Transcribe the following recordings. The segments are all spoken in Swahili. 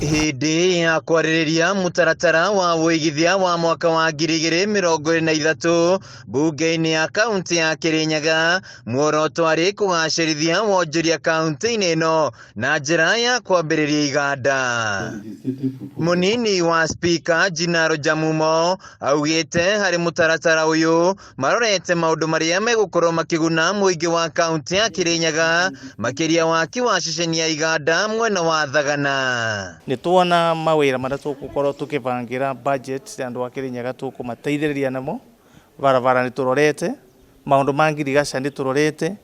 Hĩndĩ ya kwarĩrĩria mũtaratara wa wĩigithia wa mwaka wa 2023 mbunge-inĩ ya kaunti ya Kirinyaga, muoroto arĩ kũgacĩrithia wonjoria kaunti-inĩ ĩno na njĩra ya kwambĩrĩria iganda. Mũnini wa spika Njinaro Jamumo augĩte harĩ mũtaratara ũyũ marorete maũndũ marĩa megũkorwo makĩguna mũingĩ wa kaunti ya Kirinyaga, makĩria waki wa ceceni ya iganda mwena wa Thagana. Nĩ tuona mawĩra marĩa tũgũkorwo tũkĩbangĩra budget ya andũ a Kirinyaga tũkũmateithĩrĩria namo. Barabara nĩ tũrorete, maũndũ ma ngirigaca nĩ tũrorete,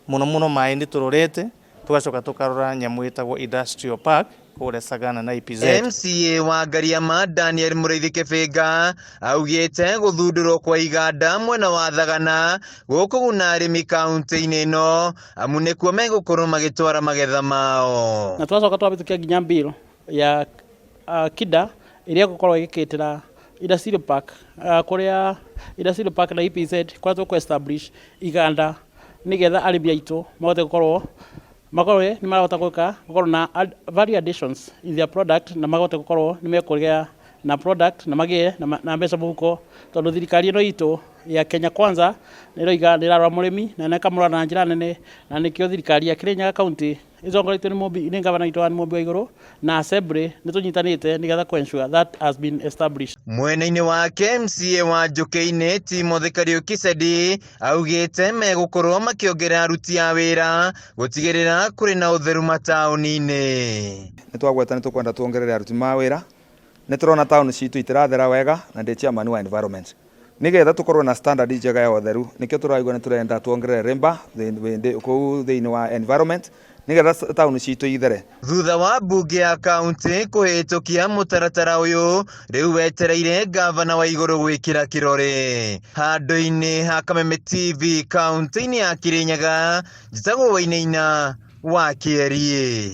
mũno maĩ nĩ tũrorete, tugacoka tukarora nyamũ ĩtagwo industrial park kũrĩa Sagana na EPZ. MCA wa Ngariama Daniel Mũrĩithi Kĩbĩnga augĩte gũthundũrwo kwa iganda mwena wa Thagana gũkũguna arĩmi kaunti-inĩ ĩno, amu nĩkuo megũkorwo magĩtwara magetha mao. Na twacoka twabĩtũkia nginya bill ya KIDA ĩrĩa gũkorwo ĩgĩkĩtĩra industrial park kũrĩa industrial park na EPZ kũrĩa tũkũ-establish iganda nĩgetha arĩmi aitũ mahote gũkorwo nĩ marahota gũkorwo na value additions in their product, na mahote gũkorwo nĩ mekũgĩa na product na magĩe na mbeca mũhuko, tondũ thirikari ĩno itũ ya Kenya Kwanza nĩrarora mũrĩmi na nĩkamũrora na njĩra nene, na nĩkĩo thirikari ya Kirinyaga County ĩtongoretio nĩ gavana witũ wa Mũmbi wa Igũrũ na Assembly nĩtũnyitanĩte nĩgetha ku-ensure that has been established. Mwena-inĩ wake MCA wa Njũkĩ-inĩ Timothy Kariuki Sedi augĩte megũkorwo makĩongerera aruti a wĩra gũtigĩrĩra kũrĩ na ũtheru mataũni-inĩ. Nĩtwagweta nĩtũkwenda tuongerere aruti ma wĩra, nĩtũrona taũni citũ itirathera wega na ndĩ chairman wa environment. Nĩgetha tũkorwo na standard njega ya ũtheru, nĩkĩo tũraigua nĩtũrenda tuongerere remba kũu thĩinĩ wa environment nĩgetha taũni citũ ithere. Thutha wa mbunge ya kaunti kũhĩtũkia mũtaratara ũyũ, rĩu wetereire gavana wa Igũrũ gwĩkĩra kĩrore. Handũ-inĩ ha Kameme TV kaunti-inĩ ya Kirinyaga, njĩtagwo Wainaina wa Kĩarie.